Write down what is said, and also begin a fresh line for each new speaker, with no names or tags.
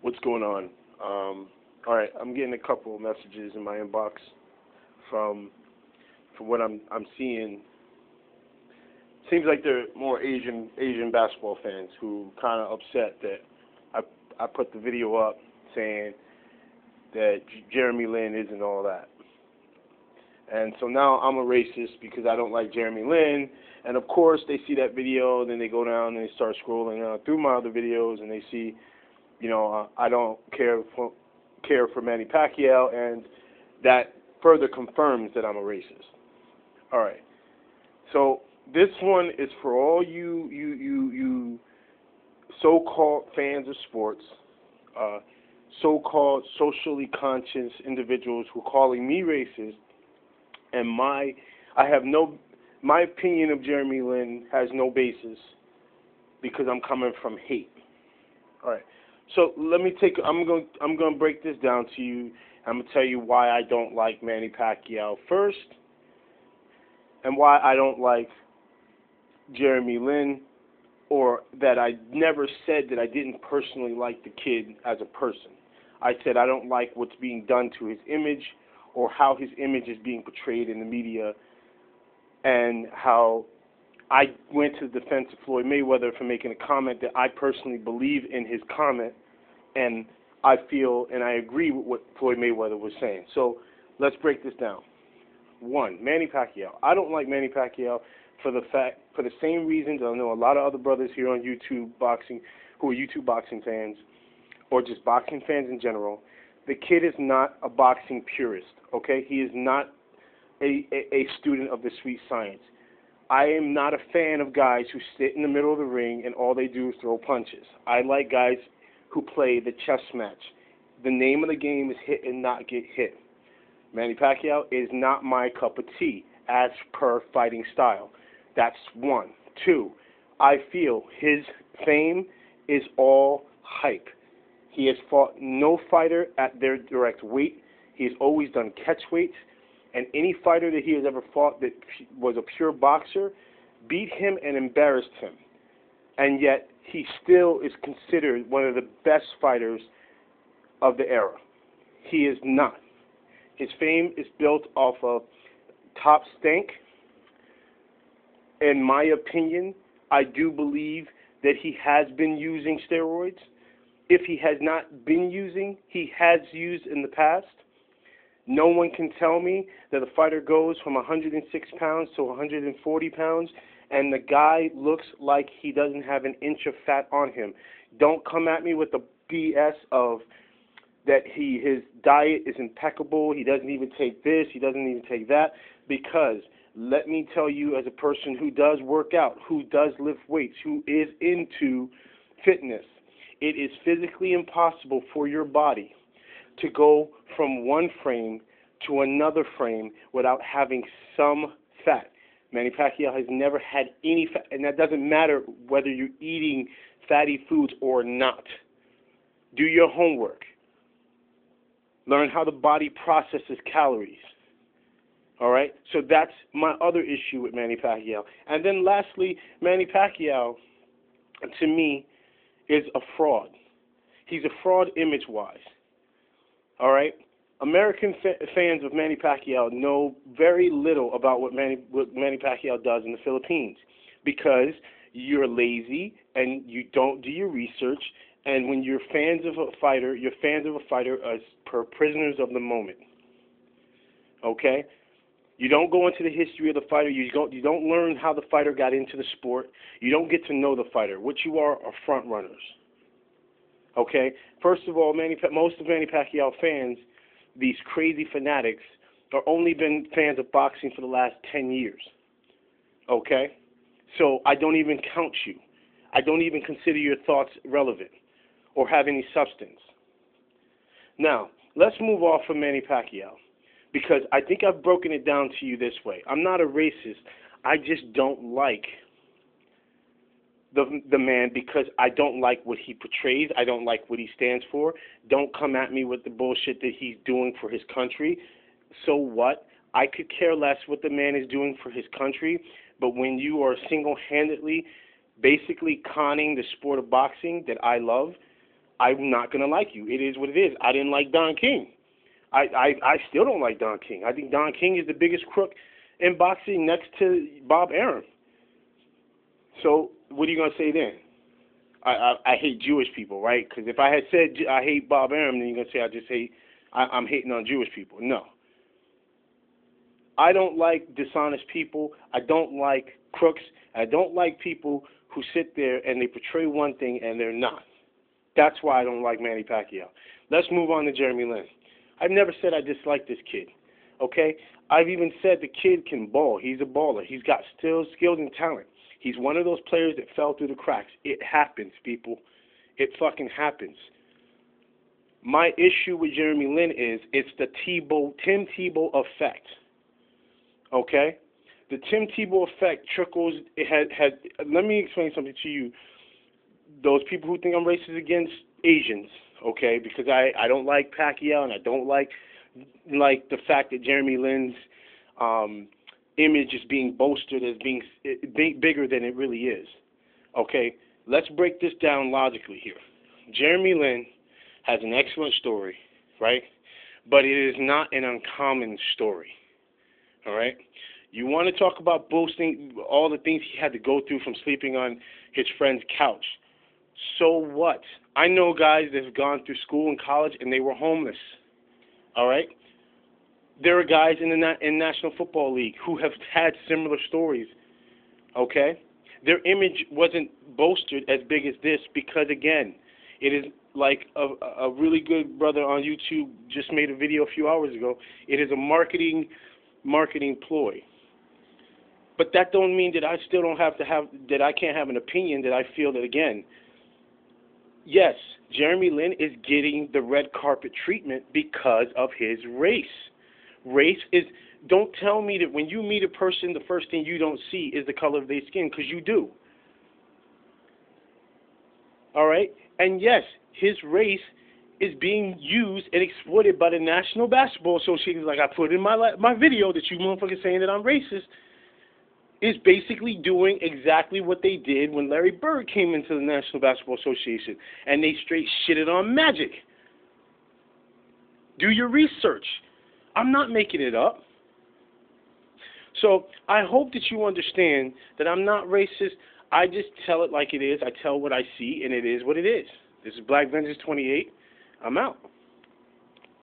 What's going on? All right, I'm getting a couple of messages in my inbox from from what I'm seeing. Seems like they're more Asian basketball fans who kind of upset that I put the video up saying that Jeremy Lin isn't all that. And so now I'm a racist because I don't like Jeremy Lin. And of course they see that video, then they go down and they start scrolling through my other videos, and they see, I don't care for Manny Pacquiao, and that further confirms that I'm a racist. All right. So this one is for all you so-called fans of sports, so-called socially conscious individuals who are calling me racist, and my opinion of Jeremy Lin has no basis because I'm coming from hate. All right. So I'm going to break this down to you. I'm going to tell you why I don't like Manny Pacquiao first, and why I don't like Jeremy Lin, or that I never said that I didn't personally like the kid as a person. I said I don't like what's being done to his image, or how his image is being portrayed in the media, and how I went to the defense of Floyd Mayweather for making a comment that I personally believe in his comment, and I feel and I agree with what Floyd Mayweather was saying. So let's break this down. One, Manny Pacquiao. I don't like Manny Pacquiao for the same reasons. I know a lot of other brothers here on YouTube boxing who are YouTube boxing fans, or just boxing fans in general. The kid is not a boxing purist, okay? He is not a student of the sweet science. I am not a fan of guys who sit in the middle of the ring and all they do is throw punches. I like guys who play the chess match. The name of the game is hit and not get hit. Manny Pacquiao is not my cup of tea as per fighting style. That's one. Two, I feel his fame is all hype. He has fought no fighter at their direct weight. He has always done catch weights. And any fighter that he has ever fought that was a pure boxer beat him and embarrassed him. And yet he still is considered one of the best fighters of the era. He is not. His fame is built off of top stank. In my opinion, I do believe that he has been using steroids. If he has not been using, he has used in the past. No one can tell me that a fighter goes from 106 pounds to 140 pounds and the guy looks like he doesn't have an inch of fat on him. Don't come at me with the BS of that his diet is impeccable, he doesn't even take this, he doesn't even take that, because let me tell you, as a person who does work out, who does lift weights, who is into fitness, it is physically impossible for your body to go from one frame to another frame without having some fat. Manny Pacquiao has never had any fat, and that doesn't matter whether you're eating fatty foods or not. Do your homework. Learn how the body processes calories. All right? So that's my other issue with Manny Pacquiao. And then lastly, Manny Pacquiao, to me, is a fraud. He's a fraud image-wise. All right? American fans of Manny Pacquiao know very little about what Manny Pacquiao does in the Philippines, because you're lazy and you don't do your research, and when you're fans of a fighter, you're fans of a fighter as per prisoners of the moment. Okay? You don't go into the history of the fighter. You don't learn how the fighter got into the sport. You don't get to know the fighter. What you are front runners. Okay? First of all, most of Manny Pacquiao fans, these crazy fanatics, are only been fans of boxing for the last 10 years. Okay? So I don't even count you. I don't even consider your thoughts relevant or have any substance. Now, let's move off from Manny Pacquiao, because I think I've broken it down to you this way. I'm not a racist. I just don't like the man because I don't like what he portrays. I don't like what he stands for. Don't come at me with the bullshit that he's doing for his country. So what? I could care less what the man is doing for his country, but when you are single-handedly basically conning the sport of boxing that I love, I'm not going to like you. It is what it is. I didn't like Don King. I still don't like Don King. I think Don King is the biggest crook in boxing next to Bob Arum. So what are you going to say then? I hate Jewish people, right? Because if I had said I hate Bob Arum, then you're going to say I'm hating on Jewish people. No. I don't like dishonest people. I don't like crooks. I don't like people who sit there and they portray one thing and they're not. That's why I don't like Manny Pacquiao. Let's move on to Jeremy Lin. I've never said I dislike this kid, okay? I've even said the kid can ball. He's a baller. He's got skills and talent. He's one of those players that fell through the cracks. It happens, people. It fucking happens. My issue with Jeremy Lin is it's the Tim Tebow effect, okay? The Tim Tebow effect trickles. Let me explain something to you. Those people who think I'm racist against Asians, okay, because I don't like Pacquiao and I don't like the fact that Jeremy Lin's image is being bolstered as being bigger than it really is. Okay, let's break this down logically here. Jeremy Lin has an excellent story, right? But it is not an uncommon story, all right? You want to talk about boasting all the things he had to go through from sleeping on his friend's couch. So what? I know guys that have gone through school and college and they were homeless. All right? There are guys in the National Football League who have had similar stories. Okay? Their image wasn't bolstered as big as this because, again, it is like a really good brother on YouTube just made a video a few hours ago. It is a marketing ploy. But that don't mean that I still don't that I can't have an opinion that I feel that, again, yes, Jeremy Lin is getting the red carpet treatment because of his race. Race is, don't tell me that when you meet a person, the first thing you don't see is the color of their skin, because you do. All right? And yes, his race is being used and exploited by the National Basketball Association, like I put in my video that you motherfuckers saying that I'm racist, is basically doing exactly what they did when Larry Bird came into the National Basketball Association, and they straight shitted on Magic. Do your research. I'm not making it up. So I hope that you understand that I'm not racist. I just tell it like it is. I tell what I see, and it is what it is. This is Black Vengeance 28. I'm out.